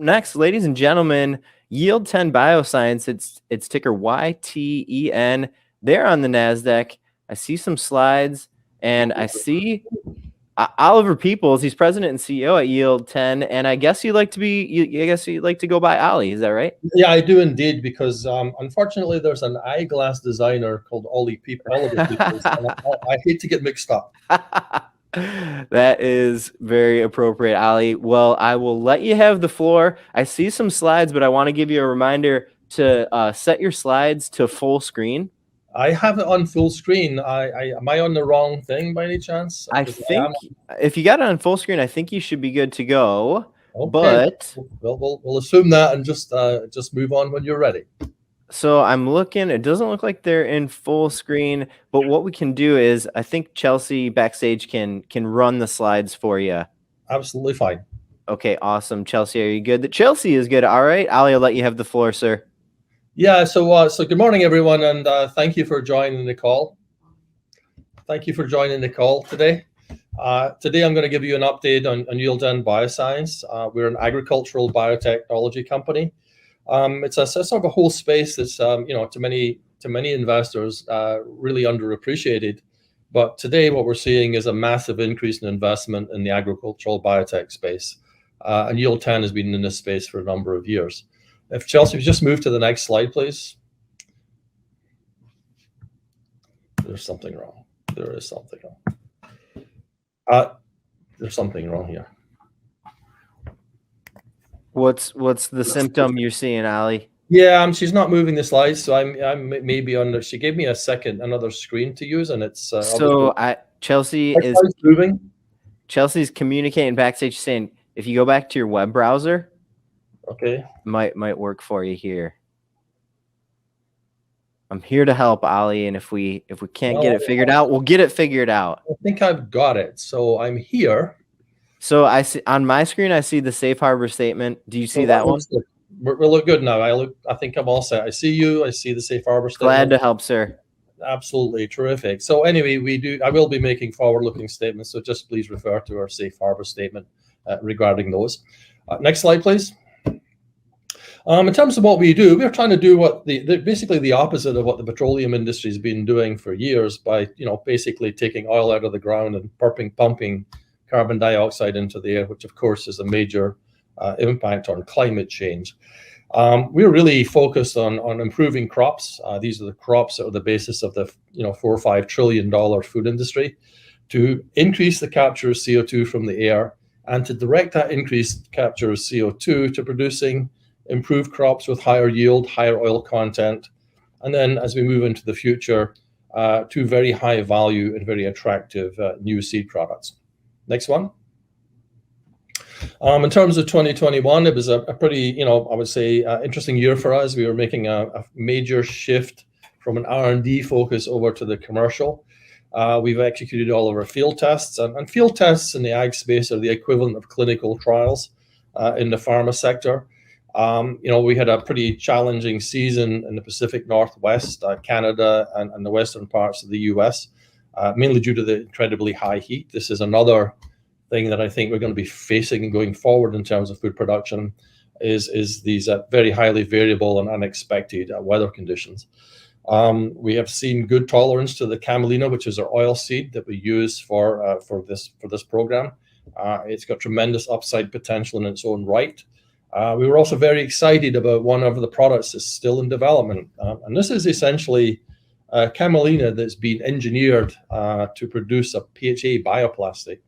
next, ladies and gentlemen, Yield10 Bioscience. It's ticker YTEN. They're on the NASDAQ. I see some slides, and I see Oliver Peoples. He's president and CEO at Yield10, and I guess you like to be. I guess you like to go by Ollie. Is that right? Yeah, I do indeed, because unfortunately, there's an eyeglass designer called Oliver Peoples. I hate to get mixed up. That is very appropriate, Ali. Well, I will let you have the floor. I see some slides, but I want to give you a reminder to set your slides to full screen. I have it on full screen. Am I on the wrong thing by any chance? I think if you got it on full screen, I think you should be good to go. Okay. But we'll assume that and just move on when you're ready. So I'm looking. It doesn't look like they're in full screen, but what we can do is I think Chelsea backstage can run the slides for you. Absolutely fine. Okay, awesome. Chelsea, are you good? Chelsea is good. All right, Ali, I'll let you have the floor, sir. Yeah. So good morning, everyone, and thank you for joining the call. Thank you for joining the call today. Today, I'm going to give you an update on Yield10 Bioscience. We're an agricultural biotechnology company. It's a sort of a whole space that's to many investors really underappreciated. But today, what we're seeing is a massive increase in investment in the agricultural biotech space, and Yield10 has been in this space for a number of years. If Chelsea, just move to the next slide, please. There's something wrong. There is something wrong. There's something wrong here. What's the symptom you're seeing, Ali? Yeah, she's not moving the slides, so I'm maybe on there. She gave me another screen to use, and it's Chelsea is moving. Chelsea's communicating backstage, saying if you go back to your web browser, okay, might work for you here. I'm here to help, Ali, and if we can't get it figured out, we'll get it figured out. I think I've got it. So I'm here. So I see on my screen, I see the safe harbor statement. Do you see that one? We look good now. I think I'm all set. I see you. I see the safe harbor statement. Glad to help, sir. Absolutely terrific. So anyway, I will be making forward-looking statements. So just please refer to our safe harbor statement regarding those. Next slide, please. In terms of what we do, we're trying to do basically the opposite of what the petroleum industry has been doing for years by basically taking oil out of the ground and pumping carbon dioxide into the air, which of course is a major impact on climate change. We're really focused on improving crops. These are the crops that are the basis of the $4 or $5 trillion food industry, to increase the capture of CO2 from the air and to direct that increased capture of CO2 to producing improved crops with higher yield, higher oil content, and then as we move into the future, to very high value and very attractive new seed products. Next one. In terms of 2021, it was a pretty, I would say, interesting year for us. We were making a major shift from an R&D focus over to the commercial. We've executed all of our field tests, and field tests in the ag space are the equivalent of clinical trials in the pharma sector. We had a pretty challenging season in the Pacific Northwest, Canada, and the western parts of the US, mainly due to the incredibly high heat. This is another thing that I think we're going to be facing going forward in terms of food production, is these very highly variable and unexpected weather conditions. We have seen good tolerance to the Camelina, which is our oil seed that we use for this program. It's got tremendous upside potential in its own right. We were also very excited about one of the products that's still in development, and this is essentially Camelina that's been engineered to produce a PHA bioplastic.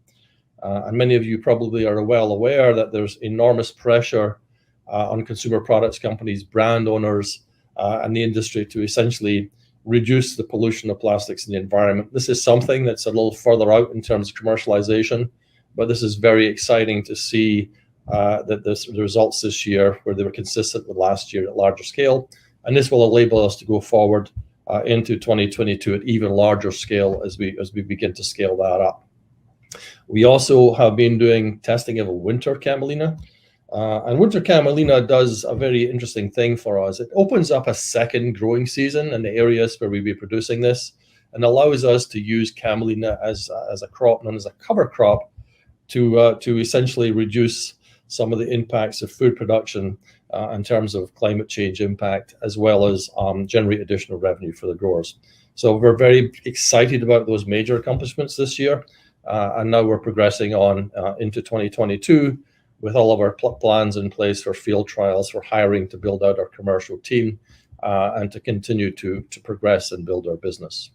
And many of you probably are well aware that there's enormous pressure on consumer products companies, brand owners, and the industry to essentially reduce the pollution of plastics in the environment. This is something that's a little further out in terms of commercialization, but this is very exciting to see that the results this year, where they were consistent with last year at larger scale, and this will enable us to go forward into 2022 at even larger scale as we begin to scale that up. We also have been doing testing of a winter Camelina, and winter Camelina does a very interesting thing for us. It opens up a second growing season in the areas where we'll be producing this, and allows us to use Camelina as a crop known as a cover crop to essentially reduce some of the impacts of food production in terms of climate change impact, as well as generate additional revenue for the growers. So we're very excited about those major accomplishments this year. And now we're progressing on into 2022 with all of our plans in place for field trials, for hiring to build out our commercial team, and to continue to progress and build our business.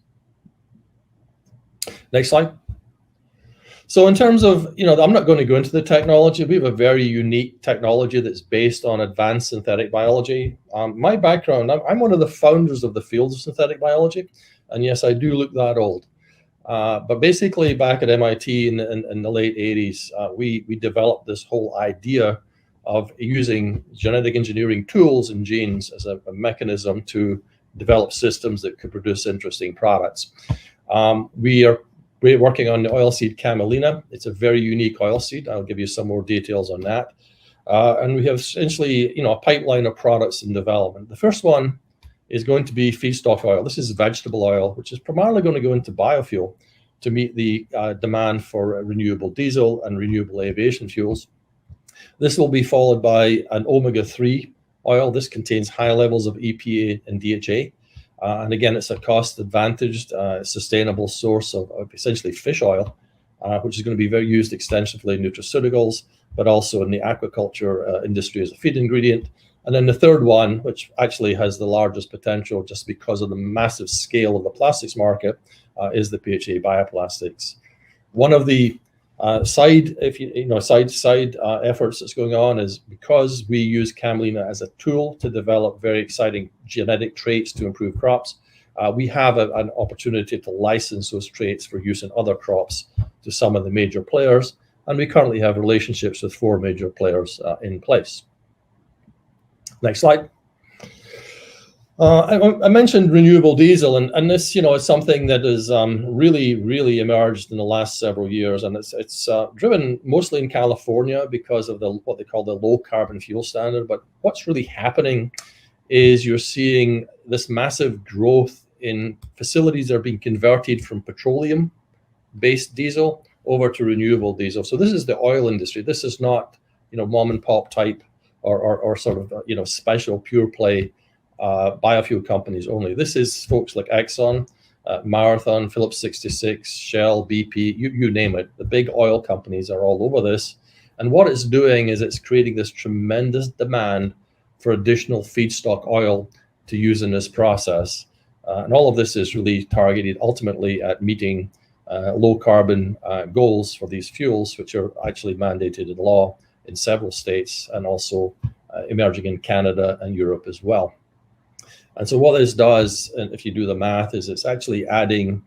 Next slide. So in terms of, I'm not going to go into the technology. We have a very unique technology that's based on advanced synthetic biology. My background, I'm one of the founders of the field of synthetic biology. And yes, I do look that old. But basically back at MIT in the late 80s, we developed this whole idea of using genetic engineering tools and genes as a mechanism to develop systems that could produce interesting products. We're working on the oilseed Camelina. It's a very unique oilseed. I'll give you some more details on that. And we have essentially, a pipeline of products in development. The first one is going to be feedstock oil. This is vegetable oil, which is primarily going to go into biofuel to meet the demand for renewable diesel and renewable aviation fuels. This will be followed by an omega-3 oil. This contains high levels of EPA and DHA. And again, it's a cost-advantaged, sustainable source of essentially fish oil, which is going to be used extensively in nutraceuticals, but also in the aquaculture industry as a feed ingredient. And then the third one, which actually has the largest potential just because of the massive scale of the plastics market, is the PHA bioplastics. One of the side efforts that's going on is because we use Camelina as a tool to develop very exciting genetic traits to improve crops. We have an opportunity to license those traits for use in other crops to some of the major players, and we currently have relationships with 4 major players in place. Next slide. I mentioned renewable diesel, and this, is something that has really emerged in the last several years, and it's driven mostly in California because of what they call the low carbon fuel standard. But what's really happening is you're seeing this massive growth in facilities that are being converted from petroleum-based diesel over to renewable diesel. So this is the oil industry. This is not, mom and pop type or sort of, special pure play biofuel companies only. This is folks like Exxon, Marathon, Phillips 66, Shell, BP, you name it. The big oil companies are all over this. And what it's doing is it's creating this tremendous demand for additional feedstock oil to use in this process. And all of this is really targeted ultimately at meeting low carbon goals for these fuels, which are actually mandated in law in several states and also emerging in Canada and Europe as well. And so what this does, and if you do the math, is it's actually adding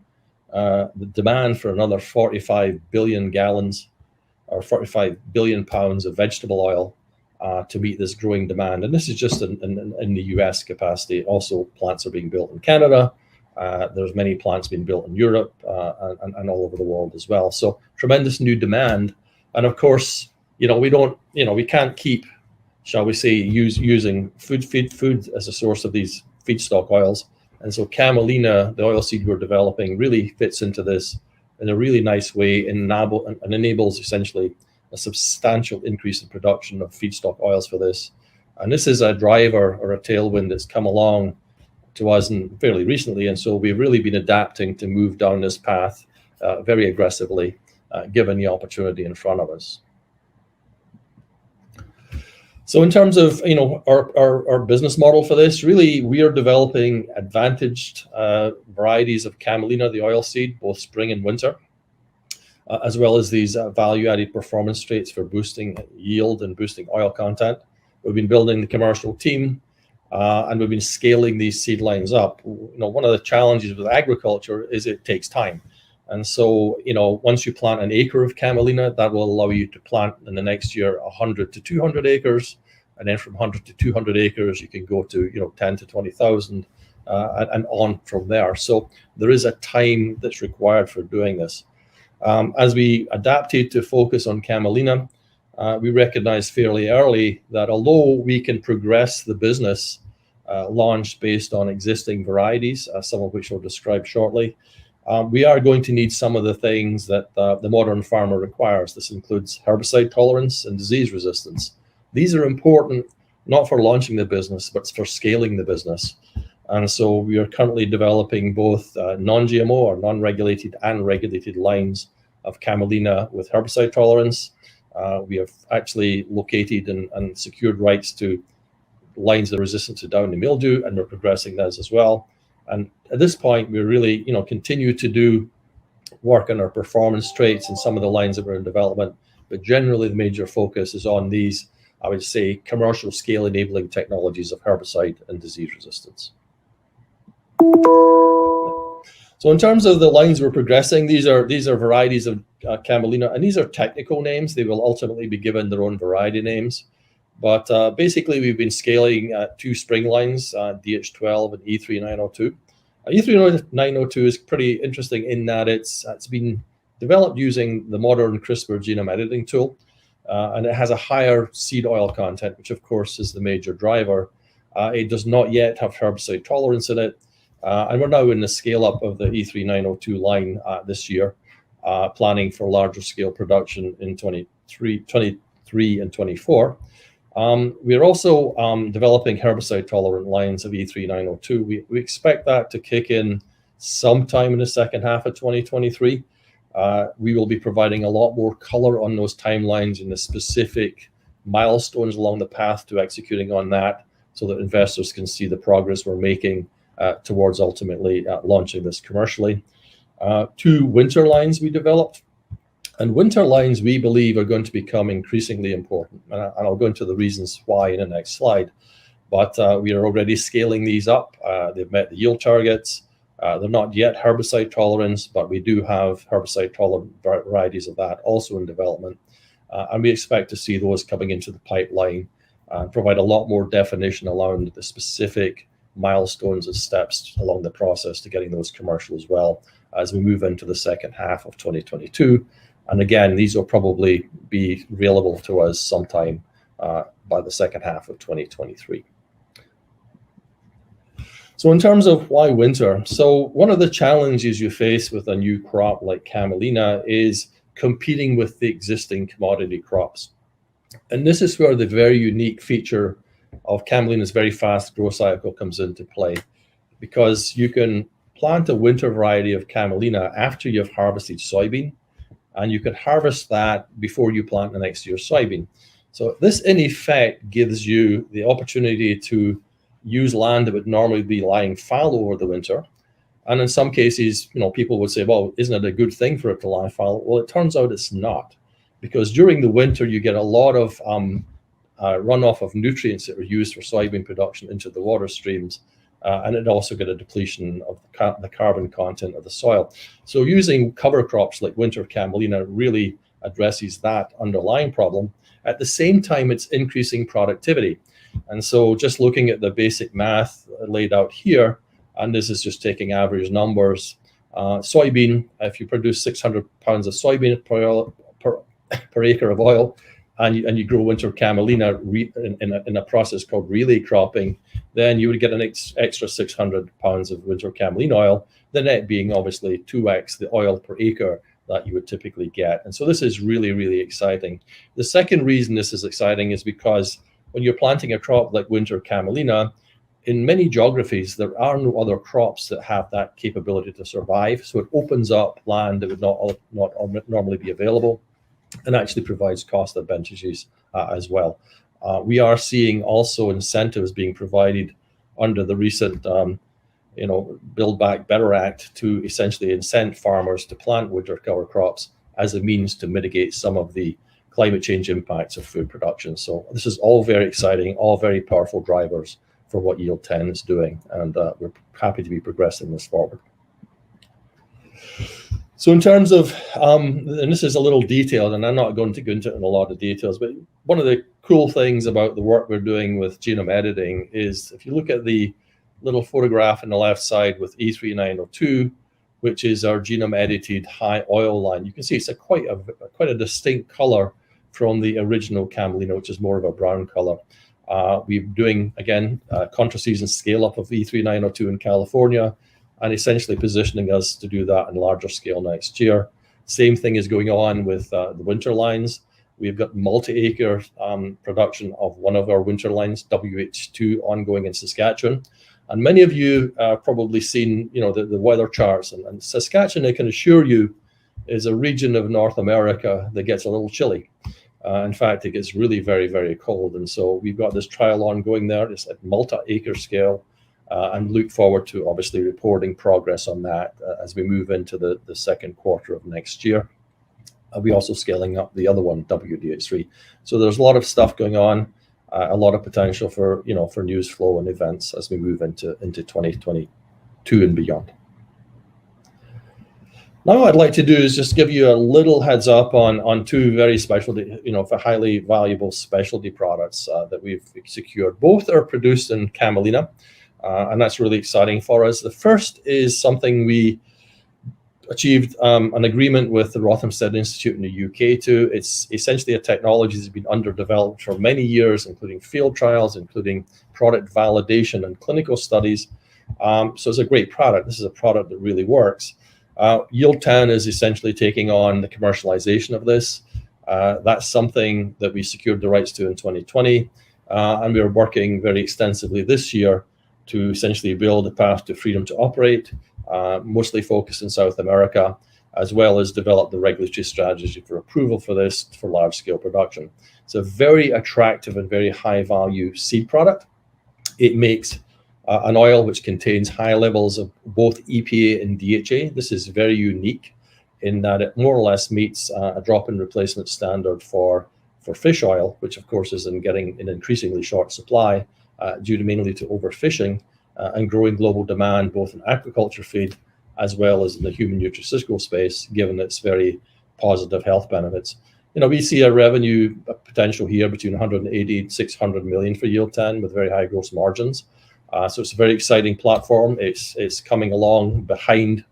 the demand for another 45 billion gallons or 45 billion pounds of vegetable oil to meet this growing demand. And this is just in the US capacity. Also, plants are being built in Canada. There's many plants being built in Europe and all over the world as well. So tremendous new demand. And of course, we can't keep, shall we say, using food as a source of these feedstock oils. And so Camelina, the oilseed we're developing, really fits into this in a really nice way and enables essentially a substantial increase in production of feedstock oils for this. And this is a driver or a tailwind that's come along to us fairly recently. And so we've really been adapting to move down this path very aggressively, given the opportunity in front of us. So in terms of our business model for this, really we are developing advantaged varieties of Camelina, the oilseed, both spring and winter, as well as these value-added performance traits for boosting yield and boosting oil content. We've been building the commercial team, and we've been scaling these seed lines up. One of the challenges with agriculture is it takes time. And so, once you plant an acre of Camelina, that will allow you to plant in the next year 100 to 200 acres. And then from 100 to 200 acres, you can go to, 10 to 20,000 and on from there. So there is a time that's required for doing this. As we adapted to focus on Camelina, we recognized fairly early that although we can progress the business launch based on existing varieties, some of which I'll describe shortly, we are going to need some of the things that the modern farmer requires. This includes herbicide tolerance and disease resistance. These are important not for launching the business, but for scaling the business. And so we are currently developing both non-GMO or non-regulated and regulated lines of Camelina with herbicide tolerance. We have actually located and secured rights to lines that are resistant to downy mildew, and we're progressing those as well. And at this point, we really, continue to do work on our performance traits and some of the lines that are in development. But generally, the major focus is on these, I would say, commercial scale enabling technologies of herbicide and disease resistance. So in terms of the lines we're progressing, these are varieties of Camelina, and these are technical names. They will ultimately be given their own variety names. But basically, we've been scaling 2 spring lines, DH12 and E3902. E3902 is pretty interesting in that it's been developed using the modern CRISPR genome editing tool, and it has a higher seed oil content, which of course is the major driver. It does not yet have herbicide tolerance in it, and we're now in the scale up of the E3902 line this year, planning for larger scale production in 23 and 24. We are also developing herbicide tolerant lines of E3902. We expect that to kick in sometime in the second half of 2023. We will be providing a lot more color on those timelines and the specific milestones along the path to executing on that, so that investors can see the progress we're making towards ultimately launching this commercially. 2 winter lines we developed. And winter lines, we believe, are going to become increasingly important. And I'll go into the reasons why in the next slide. But we are already scaling these up. They've met the yield targets. They're not yet herbicide tolerance, but we do have herbicide tolerant varieties of that also in development. And we expect to see those coming into the pipeline and provide a lot more definition around the specific milestones and steps along the process to getting those commercial as well as we move into the second half of 2022. And again, these will probably be available to us sometime by the second half of 2023. So in terms of why winter, so one of the challenges you face with a new crop like Camelina is competing with the existing commodity crops. And this is where the very unique feature of Camelina's very fast growth cycle comes into play, because you can plant a winter variety of Camelina after you've harvested soybean, and you can harvest that before you plant the next year's soybean. So this, in effect, gives you the opportunity to use land that would normally be lying fallow over the winter. And in some cases, people would say, well, isn't it a good thing for it to lie fallow? Well, it turns out it's not, because during the winter, you get a lot of runoff of nutrients that are used for soybean production into the water streams. And it also get a depletion of the carbon content of the soil. So using cover crops like winter Camelina really addresses that underlying problem. At the same time, it's increasing productivity. And so just looking at the basic math laid out here, and this is just taking average numbers, soybean, if you produce 600 pounds of soybean per acre of oil, and you grow winter Camelina in a process called relay cropping, then you would get an extra 600 pounds of winter Camelina oil, the net being obviously 2x the oil per acre that you would typically get. And so this is really, really exciting. The second reason this is exciting is because when you're planting a crop like winter Camelina, in many geographies, there are no other crops that have that capability to survive. So it opens up land that would not normally be available, and actually provides cost advantages as well. We are seeing also incentives being provided under the recent Build Back Better Act to essentially incent farmers to plant winter cover crops as a means to mitigate some of the climate change impacts of food production. So this is all very exciting, all very powerful drivers for what Yield10 is doing, and we're happy to be progressing this forward. So in terms of, and this is a little detailed, and I'm not going to go into it in a lot of details, but one of the cool things about the work we're doing with genome editing is if you look at the little photograph on the left side with E3902, which is our genome edited high oil line, you can see it's quite a distinct color from the original Camelina, which is more of a brown color. We're doing, again, Contra season scale up of E3902 in California. and essentially positioning us to do that in larger scale next year. Same thing is going on with the winter lines. We've got multi-acre production of one of our winter lines, WH2, ongoing in Saskatchewan. And many of you probably seen, the weather charts. And Saskatchewan, I can assure you, is a region of North America that gets a little chilly. In fact, it gets really very, very cold. And so we've got this trial ongoing there. It's at multi-acre scale, and look forward to obviously reporting progress on that as we move into the second quarter of next year. We're also scaling up the other one, WDH3. So there's a lot of stuff going on, a lot of potential for for news flow and events as we move into 2022 and beyond. Now what I'd like to do is just give you a little heads up on two very specialty, for highly valuable specialty products that we've secured. Both are produced in Camelina, and that's really exciting for us. The first is something we achieved an agreement with the Rothamsted Institute in the UK to. It's essentially a technology that's been underdeveloped for many years, including field trials, including product validation and clinical studies. So it's a great product. This is a product that really works. Yield10 is essentially taking on the commercialization of this. That's something that we secured the rights to in 2020, and we are working very extensively this year to essentially build a path to freedom to operate, mostly focused in South America, as well as develop the regulatory strategy for approval for this for large-scale production. It's a very attractive and very high-value seed product. It makes an oil which contains high levels of both EPA and DHA. This is very unique in that it more or less meets a drop-in replacement standard for fish oil, which of course is getting an increasingly short supply due to mainly to overfishing and growing global demand, both in aquaculture feed as well as in the human nutraceutical space, given its very positive health benefits. We see a revenue potential here between 180 and 600 million for Yield10 with very high gross margins. So it's a very exciting platform. It's coming along behind,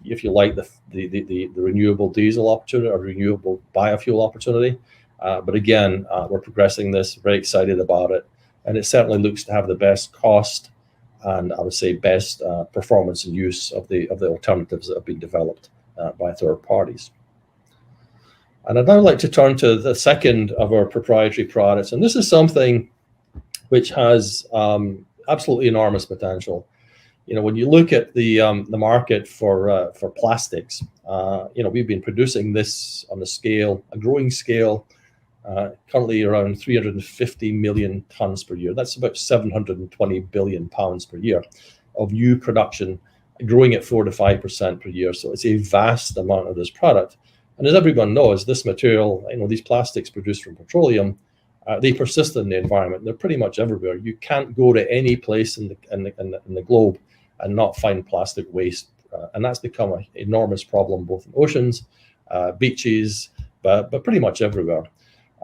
if you like, the renewable diesel opportunity or renewable biofuel opportunity. But again, we're progressing this, very excited about it. And it certainly looks to have the best cost and I would say best performance and use of the alternatives that have been developed by third parties. And I'd now like to turn to the second of our proprietary products. And this is something which has absolutely enormous potential. When you look at the market for plastics, we've been producing this on a growing scale, currently around 350 million tons per year. That's about 720 billion pounds per year of new production, growing at 4 to 5% per year. So it's a vast amount of this product. And as everyone knows, this material, these plastics produced from petroleum, they persist in the environment. They're pretty much everywhere. You can't go to any place in the globe and not find plastic waste. And that's become an enormous problem, both in oceans, beaches, but pretty much everywhere.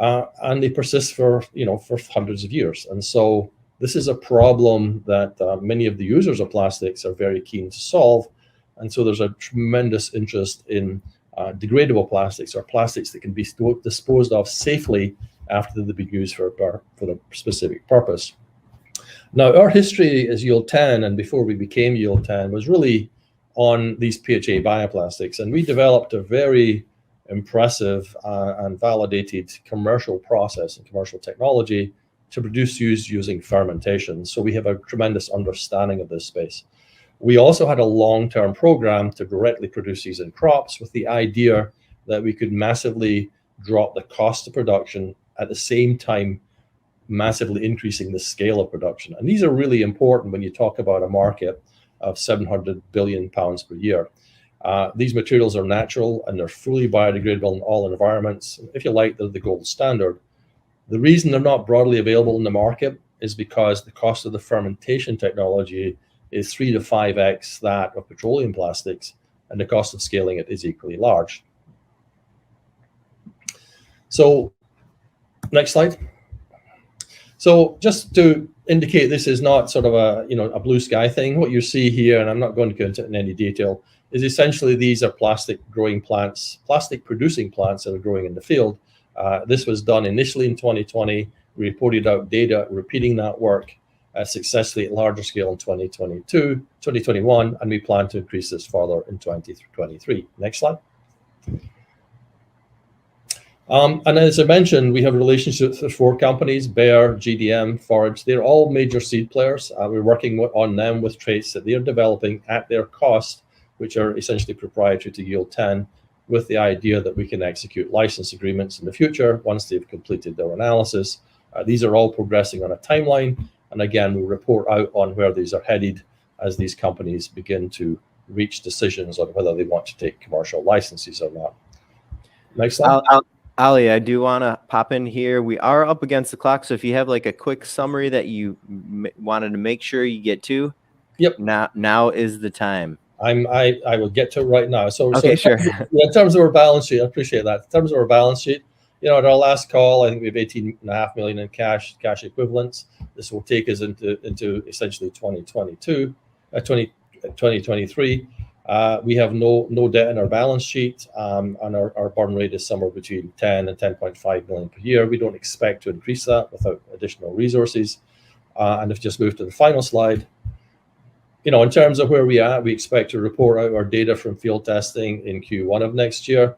And they persist for hundreds of years. And so this is a problem that many of the users of plastics are very keen to solve. And so there's a tremendous interest in degradable plastics, or plastics that can be disposed of safely after they've been used for the specific purpose. Now, our history as Yield10, and before we became Yield10, was really on these PHA bioplastics. And we developed a very impressive and validated commercial process and commercial technology to produce using fermentation. So we have a tremendous understanding of this space. We also had a long-term program to directly produce these in crops with the idea that we could massively drop the cost of production at the same time massively increasing the scale of production. And these are really important when you talk about a market of 700 billion pounds per year. These materials are natural and they're fully biodegradable in all environments. If you like, they're the gold standard. The reason they're not broadly available in the market is because the cost of the fermentation technology is 3 to 5x that of petroleum plastics, and the cost of scaling it is equally large. So, next slide. So just to indicate this is not sort of a blue sky thing, what you see here, and I'm not going to go into it in any detail, is essentially these are plastic growing plants, plastic producing plants that are growing in the field. This was done initially in 2020. We reported out data repeating that work successfully at larger scale in 2021, and we plan to increase this further in 2023. Next slide. And as I mentioned, we have relationships with 4 companies: Bayer, GDM, Forage. They're all major seed players. We're working on them with traits that they're developing at their cost, which are essentially proprietary to Yield10, with the idea that we can execute license agreements in the future once they've completed their analysis. These are all progressing on a timeline. And again, we'll report out on where these are headed as these companies begin to reach decisions on whether they want to take commercial licenses or not. Next slide. Ali, I do want to pop in here. We are up against the clock, so if you have like a quick summary that you wanted to make sure you get to, yep. Now is the time. I will get to it right now. Okay, sure. In terms of our balance sheet, I appreciate that. In terms of our balance sheet, at our last call, I think we have 18.5 million in cash equivalents. This will take us into essentially 2023. We have no debt in our balance sheet, and our burn rate is somewhere between 10 and 10.5 million per year. We don't expect to increase that without additional resources. And if you just move to the final slide, in terms of where we are, we expect to report out our data from field testing in Q1 of next year,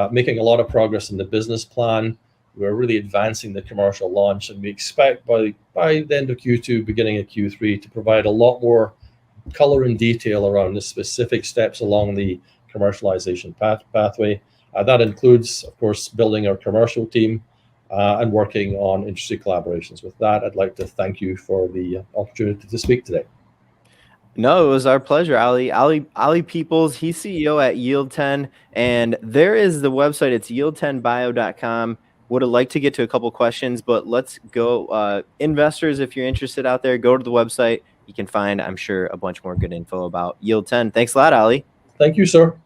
making a lot of progress in the business plan. We're really advancing the commercial launch, and we expect by the end of Q2, beginning of Q3, to provide a lot more color and detail around the specific steps along the commercialization pathway. That includes, of course, building our commercial team and working on industry collaborations. With that, I'd like to thank you for the opportunity to speak today. No, it was our pleasure, Ali. Ali Peoples, he's CEO at Yield10, and there is the website. It's yield10bio.com. Would have liked to get to a couple questions, but let's go. Investors, if you're interested out there, go to the website. You can find, I'm sure, a bunch more good info about Yield10. Thanks a lot, Ali. Thank you, sir.